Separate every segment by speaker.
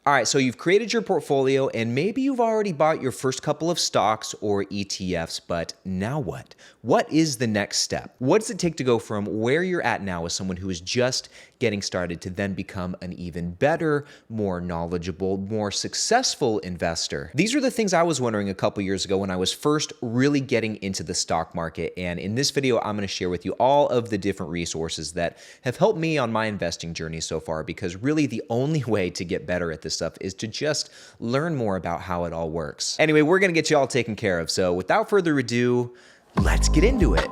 Speaker 1: All right, so you've created your portfolio and maybe you've already bought your first couple of stocks or ETFs, but now what? What is the next step? What does it take to go from where you're at now as someone who is just getting started to then become an even better, more knowledgeable, more successful investor? These are the things I was wondering a couple years ago when I was first really getting into the stock market. And in this video, I'm going to share with you all of the different resources that have helped me on my investing journey so far, because really the only way to get better at this stuff is to just learn more about how it all works. Anyway, we're going to get you all taken care of. So without further ado, let's get into it.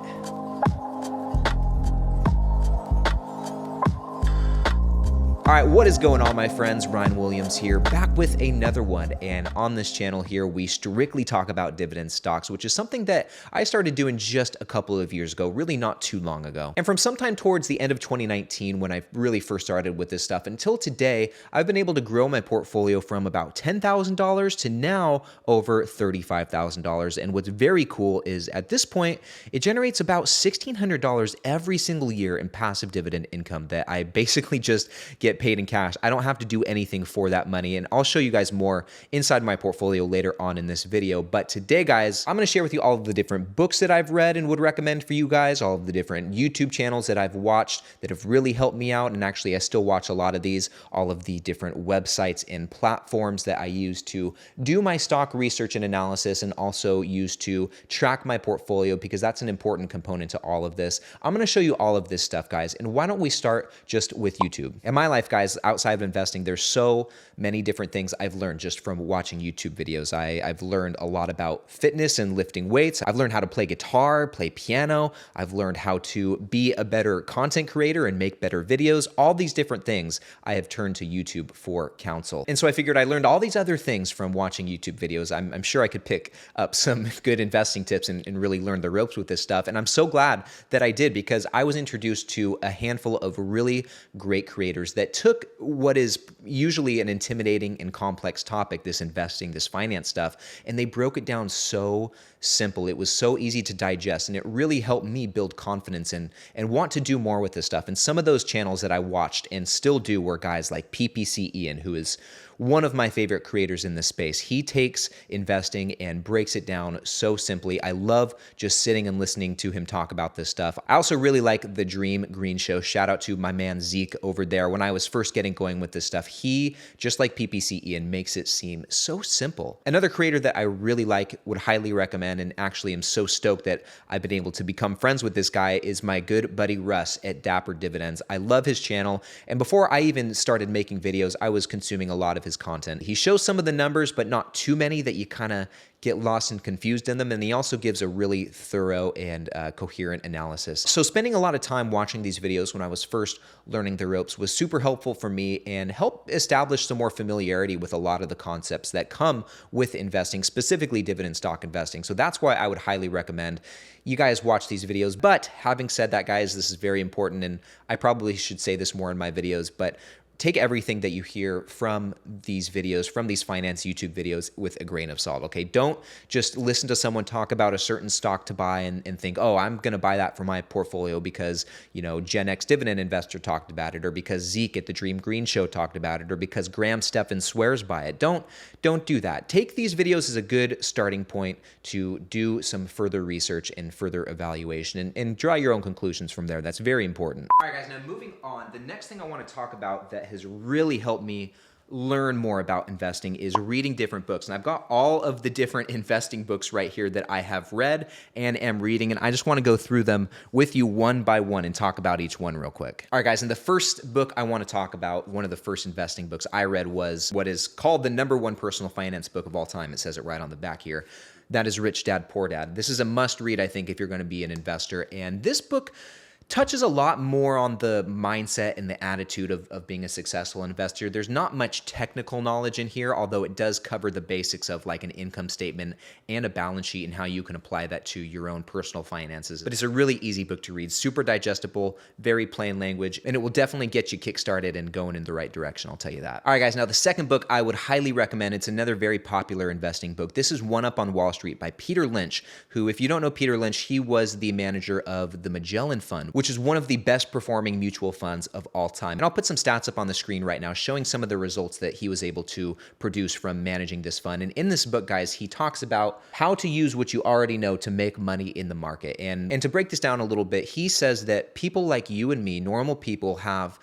Speaker 1: All right, what is going on, my friends? Ryan Williams here, back with another one. And on this channel here, we strictly talk about dividend stocks, which is something that I started doing just a couple of years ago, really not too long ago. And from sometime towards the end of 2019, when I really first started with this stuff, until today, I've been able to grow my portfolio from about $10,000 to now over $35,000. And what's very cool is at this point, it generates about $1,600 every single year in passive dividend income that I basically just get paid in cash. I don't have to do anything for that money, and I'll show you guys more inside my portfolio later on in this video. But today, guys, I'm going to share with you all of the different books that I've read and would recommend for you guys, all of the different YouTube channels that I've watched that have really helped me out, and actually I still watch a lot of these, all of the different websites and platforms that I use to do my stock research and analysis, and also use to track my portfolio, because that's an important component to all of this. I'm going to show you all of this stuff, guys, and why don't we start just with YouTube? In my life, guys, outside of investing, there's so many different things I've learned just from watching YouTube videos. I've learned a lot about fitness and lifting weights. I've learned how to play guitar, play piano. I've learned how to be a better content creator and make better videos. All these different things I have turned to YouTube for counsel. And so I figured I learned all these other things from watching YouTube videos. I'm sure I could pick up some good investing tips and really learn the ropes with this stuff. And I'm so glad that I did, because I was introduced to a handful of really great creators that took what is usually an intimidating and complex topic, this investing, this finance stuff, and they broke it down so simple. It was so easy to digest, and it really helped me build confidence and want to do more with this stuff. And some of those channels that I watched and still do were guys like PPC Ian, who is one of my favorite creators in this space. He takes investing and breaks it down so simply. I love just sitting and listening to him talk about this stuff. I also really like the Dream Green Show. Shout out to my man Zeke over there. When I was first getting going with this stuff, he, just like PPC Ian, makes it seem so simple. Another creator that I really like, would highly recommend, and actually am so stoked that I've been able to become friends with this guy, is my good buddy Russ at Dapper Dividends. I love his channel, and before I even started making videos, I was consuming a lot of his content. He shows some of the numbers, but not too many that you kind of get lost and confused in them. And he also gives a really thorough and coherent analysis. So spending a lot of time watching these videos when I was first learning the ropes was super helpful for me, and helped establish some more familiarity with a lot of the concepts that come with investing, specifically dividend stock investing. So that's why I would highly recommend you guys watch these videos. But having said that, guys, this is very important, and I probably should say this more in my videos, but take everything that you hear from these videos, from these finance YouTube videos, with a grain of salt, okay? Don't just listen to someone talk about a certain stock to buy and think, oh, I'm going to buy that for my portfolio because, you know, Gen X Dividend Investor talked about it, or because Zeke at the Dream Green Show talked about it, or because Graham Stephan swears by it. Don't do that. Take these videos as a good starting point to do some further research and further evaluation, and draw your own conclusions from there. That's very important. All right, guys, now moving on, the next thing I want to talk about that has really helped me learn more about investing is reading different books. And I've got all of the different investing books right here that I have read and am reading, and I just want to go through them with you one by one and talk about each one real quick. All right, guys, and the first book I want to talk about, one of the first investing books I read, was what is called the #1 personal finance book of all time. It says it right on the back here. That is Rich Dad, Poor Dad. This is a must read, I think, if you're going to be an investor. And this book touches a lot more on the mindset and the attitude of being a successful investor. There's not much technical knowledge in here, although it does cover the basics of like an income statement and a balance sheet and how you can apply that to your own personal finances. But it's a really easy book to read, super digestible, very plain language, and it will definitely get you kickstarted and going in the right direction, I'll tell you that. All right, guys, now the second book I would highly recommend, it's another very popular investing book. This is One Up on Wall Street by Peter Lynch, who, if you don't know Peter Lynch, he was the manager of the Magellan Fund, which is one of the best performing mutual funds of all time. And I'll put some stats up on the screen right now showing some of the results that he was able to produce from managing this fund. And in this book, guys, he talks about how to use what you already know to make money in the market. And to break this down a little bit, he says that people like you and me, normal people, have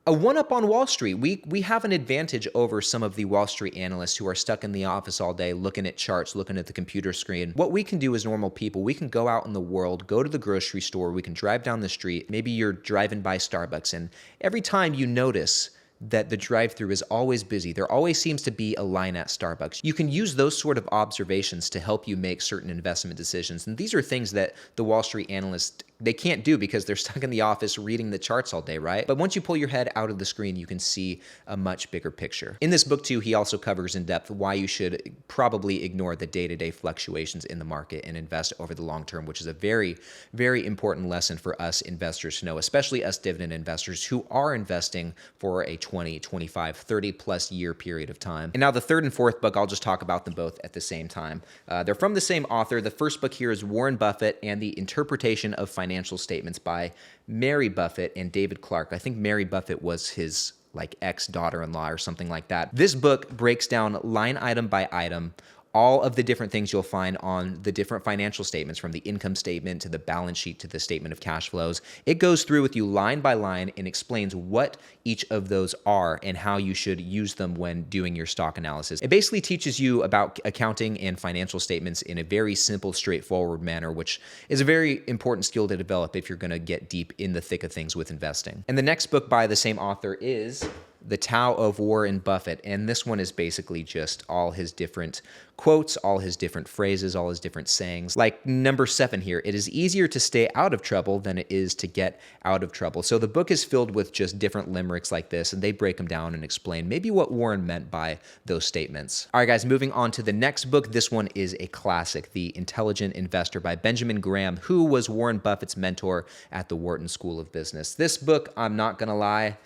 Speaker 1: a one-up on Wall Street. We have an advantage over some of the Wall Street analysts who are stuck in the office all day looking at charts, looking at the computer screen. What we can do as normal people, we can go out in the world, go to the grocery store, we can drive down the street. Maybe you're driving by Starbucks, and every time you notice that the drive-thru is always busy, there always seems to be a line at Starbucks. You can use those sort of observations to help you make certain investment decisions. And these are things that the Wall Street analysts, they can't do because they're stuck in the office reading the charts all day, right? But once you pull your head out of the screen, you can see a much bigger picture. In this book too, he also covers in depth why you should probably ignore the day-to-day fluctuations in the market and invest over the long term, which is a very, very important lesson for us investors to know, especially us dividend investors who are investing for a 20, 25, 30 plus year period of time. And now the third and fourth book, I'll just talk about them both at the same time. They're from the same author. The first book here is Warren Buffett and the Interpretation of Financial Statements by Mary Buffett and David Clark. I think Mary Buffett was his ex-daughter-in-law or something like that. This book breaks down line item by item all of the different things you'll find on the different financial statements, from the income statement to the balance sheet to the statement of cash flows. It goes through with you line by line and explains what each of those are and how you should use them when doing your stock analysis. It basically teaches you about accounting and financial statements in a very simple, straightforward manner, which is a very important skill to develop if you're going to get deep in the thick of things with investing. And the next book by the same author is The Tao of Warren Buffett. And this one is basically just all his different quotes, all his different phrases, all his different sayings. Like number 7 here, it is easier to stay out of trouble than it is to get out of trouble. So the book is filled with just different limericks like this, and they break them down and explain maybe what Warren meant by those statements. All right, guys, moving on to the next book. This one is a classic, The Intelligent Investor by Benjamin Graham, who was Warren Buffett's mentor at the Wharton School of Business. This book, I'm not gonna lie,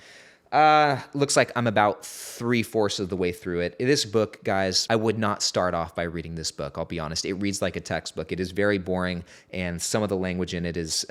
Speaker 1: looks like I'm about 3/4 of the way through it. This book, guys, I would not start off by reading this book. I'll be honest. It reads like a textbook. It is very boring, and some of the language in it is,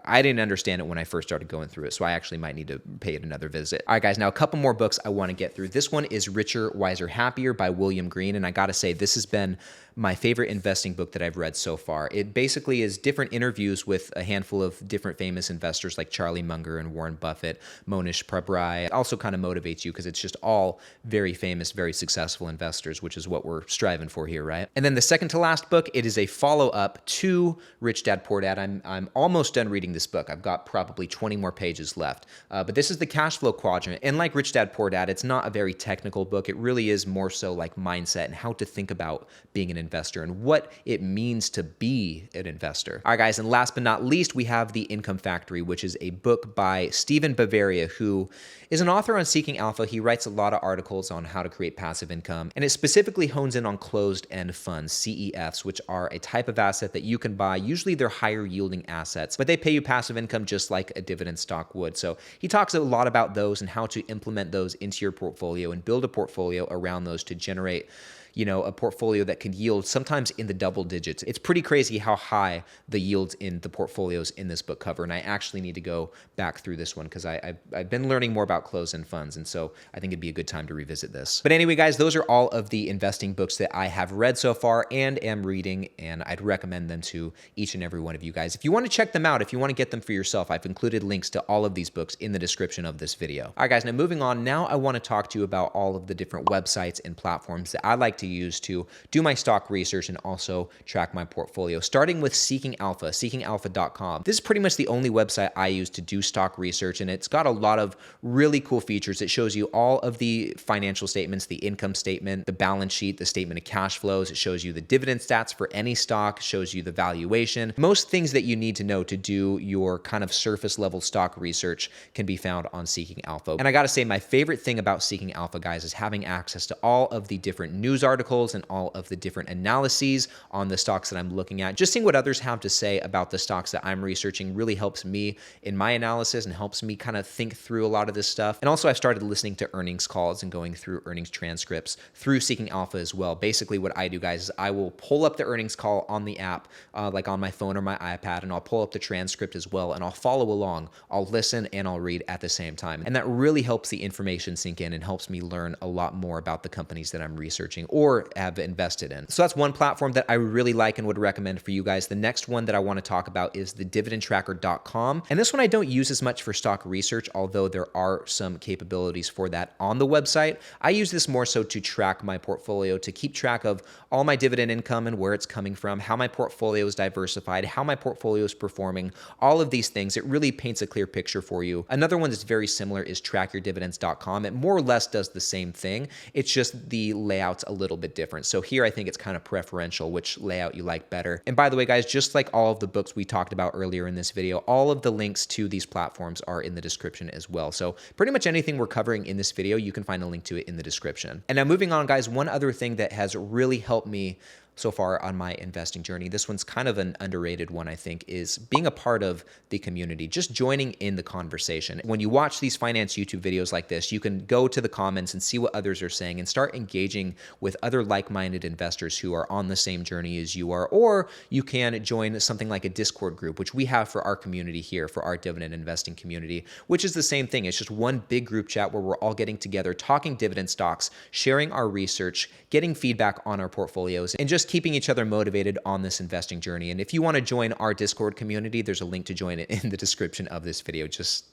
Speaker 1: I didn't understand it when I first started going through it, so I actually might need to pay it another visit. All right, guys, now a couple more books I want to get through. This one is Richer, Wiser, Happier by William Green, and I gotta say, this has been my favorite investing book that I've read so far. It basically is different interviews with a handful of different famous investors like Charlie Munger and Warren Buffett, Monish Prabrai. It also kind of motivates you because it's just all very famous, very successful investors, which is what we're striving for here, right? And then the second to last book, it is a follow-up to Rich Dad Poor Dad. I'm almost done reading this book. I've got probably 20 more pages left. But this is the cash flow quadrant. And like Rich Dad Poor Dad, it's not a very technical book. It really is more so like mindset and how to think about being an investor and what it means to be an investor. All right, guys, and last but not least, we have The Income Factory, which is a book by Stephen Bavaria, who is an author on Seeking Alpha. He writes a lot of articles on how to create passive income, and it specifically hones in on closed-end funds, CEFs, which are a type of asset that you can buy. Usually they're higher yielding assets, but they pay you passive income just like a dividend stock would. So he talks a lot about those and how to implement those into your portfolio and build a portfolio around those to generate, you know, a portfolio that could yield sometimes in the double digits. It's pretty crazy how high the yields in the portfolios in this book cover. And I actually need to go back through this one because I've been learning more about closed-end funds. And so I think it'd be a good time to revisit this. But anyway, guys, those are all of the investing books that I have read so far and am reading. And I'd recommend them to each and every one of you guys. If you want to check them out, if you want to get them for yourself, I've included links to all of these books in the description of this video. All right, guys, now moving on. Now I want to talk to you about all of the different websites and platforms that I like to use to do my stock research and also track my portfolio, starting with Seeking Alpha, seekingalpha.com. This is pretty much the only website I use to do stock research, and it's got a lot of really cool features. It shows you all of the financial statements, the income statement, the balance sheet, the statement of cash flows. It shows you the dividend stats for any stock, shows you the valuation. Most things that you need to know to do your kind of surface level stock research can be found on Seeking Alpha. And I gotta say, my favorite thing about Seeking Alpha, guys, is having access to all of the different news articles and all of the different analyses on the stocks that I'm looking at. Just seeing what others have to say about the stocks that I'm researching really helps me in my analysis and helps me kind of think through a lot of this stuff. And also I've started listening to earnings calls and going through earnings transcripts through Seeking Alpha as well. Basically what I do, guys, is I will pull up the earnings call on the app, like on my phone or my iPad, and I'll pull up the transcript transcript as well, and I'll follow along. I'll listen and I'll read at the same time. And that really helps the information sink in and helps me learn a lot more about the companies that I'm researching or have invested in. So that's one platform that I really like and would recommend for you guys. The next one that I want to talk about is the dividendtracker.com. And this one I don't use as much for stock research, although there are some capabilities for that on the website. I use this more so to track my portfolio, to keep track of all my dividend income and where it's coming from, how my portfolio is diversified, how my portfolio is performing, all of these things. It really paints a clear picture for you. Another one that's very similar is trackyourdividends.com. It more or less does the same thing. It's just the layout's a little bit different. So here I think it's kind of preferential which layout you like better. And by the way, guys, just like all of the books we talked about earlier in this video, all of the links to these platforms are in the description as well. So pretty much anything we're covering in this video, you can find a link to it in the description. And now moving on, guys, one other thing that has really helped me so far on my investing journey, this one's kind of an underrated one, I think, is being a part of the community, just joining in the conversation. When you watch these finance YouTube videos like this, you can go to the comments and see what others are saying and start engaging with other like-minded investors who are on the same journey as you are, or you can join something like a Discord group, which we have for our community here, for our dividend investing community, which is the same thing. It's just one big group chat where we're all getting together, talking dividend stocks, sharing our research, getting feedback on our portfolios, and just keeping each other motivated on this investing journey. And if you want to join our Discord community, there's a link to join it in the description of this video. Just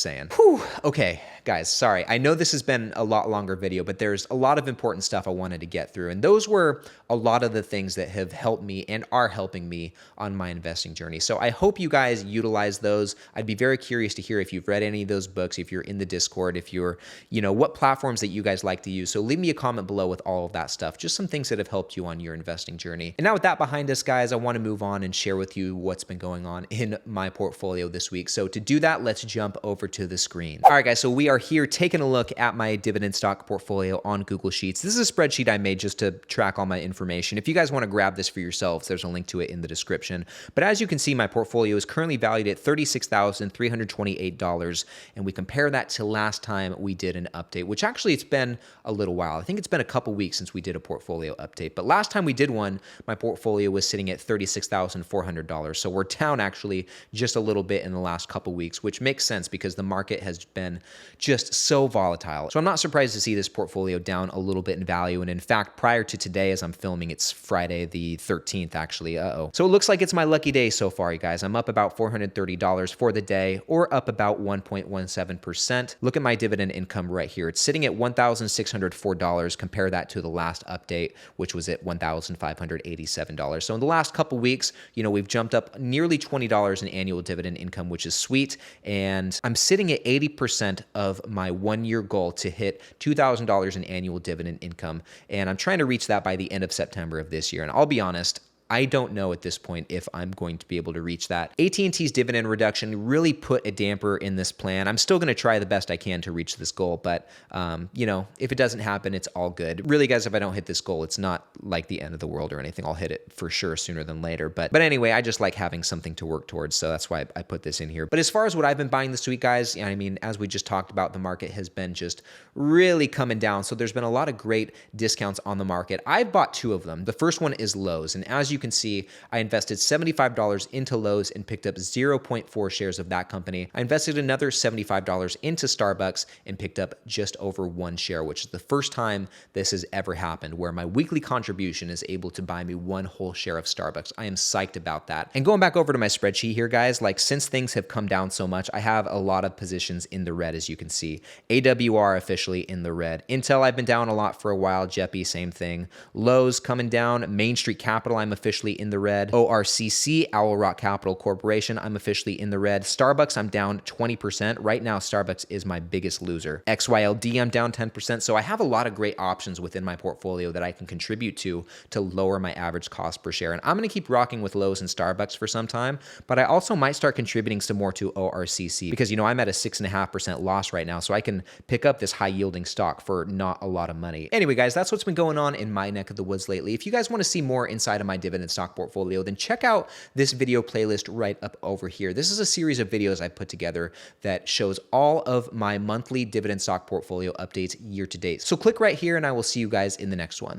Speaker 1: saying. Whew. Okay, guys, sorry. I know this has been a lot longer video, but there's a lot of important stuff I wanted to get through. And those were a lot of the things that have helped me and are helping me on my investing journey. So I hope you guys utilize those. I'd be very curious to hear if you've read any of those books, if you're in the Discord, if you're, what platforms that you guys like to use. So leave me a comment below with all of that stuff, just some things that have helped you on your investing journey. And now with that behind us, guys, I want to move on and share with you what's been going on in my portfolio this week. So to do that, let's jump over to the screen. All right, guys, so we are here taking a look at my dividend stock portfolio on Google Sheets. This is a spreadsheet I made just to track all my information. If you guys want to grab this for yourselves, there's a link to it in the description. But as you can see, my portfolio is currently valued at $36,328, and we compare that to last time we did an update, which actually it's been a little while. I think it's been a couple weeks since we did a portfolio update, but last time we did one, my portfolio was sitting at $36,400. So we're down actually just a little bit in the last couple weeks, which makes sense because the market has been just so volatile. So I'm not surprised to see this portfolio down a little bit in value. And in fact, prior to today, as I'm filming, it's Friday the 13th, actually. So it looks like it's my lucky day so far, you guys. I'm up about $430 for the day, or up about 1.17%. Look at my dividend income right here. It's sitting at $1,604. Compare that to the last update, which was at $1,587. So in the last couple weeks, we've jumped up nearly $20 in annual dividend income, which is sweet. And I'm sitting at 80% of my 1-year goal to hit $2,000 in annual dividend income. And I'm trying to reach that by the end of September of this year. And I'll be honest, I don't know at this point if I'm going to be able to reach that. AT&T's dividend reduction really put a damper in this plan. I'm still going to try the best I can to reach this goal, but if it doesn't happen, it's all good. Really, guys, if I don't hit this goal, it's not like the end of the world or anything. I'll hit it for sure sooner than later. But anyway, I just like having something to work towards, so that's why I put this in here. But as far as what I've been buying this week, guys, as we just talked about, the market has been just really coming down. So there's been a lot of great discounts on the market. I've bought 2 of them. The first one is Lowe's, and as you can see, I invested $75 into Lowe's and picked up 0.4 shares of that company. I invested another $75 into Starbucks and picked up just over 1 share, which is the first time this has ever happened, where my weekly contribution is able to buy me 1 whole share of Starbucks. I am psyched about that. And going back over to my spreadsheet here, guys, since things have come down so much, I have a lot of positions in the red, as you can see. AWR officially in the red. Intel, I've been down a lot for a while. JEPI, same thing. Lowe's coming down. Main Street Capital, I'm officially in the red. ORCC, Owl Rock Capital Corporation, I'm officially in the red. Starbucks, I'm down 20%. Right now, Starbucks is my biggest loser. XYLD, I'm down 10%. So I have a lot of great options within my portfolio that I can contribute to lower my average cost per share. And I'm going to keep rocking with Lowe's and Starbucks for some time, but I also might start contributing some more to ORCC because, I'm at a 6.5% loss right now. So I can pick up this high yielding stock for not a lot of money. Anyway, guys, that's what's been going on in my neck of the woods lately. If you guys want to see more inside of my dividend stock portfolio, then check out this video playlist right up over here. This is a series of videos I put together that shows all of my monthly dividend stock portfolio updates year to date. So click right here and I will see you guys in the next one.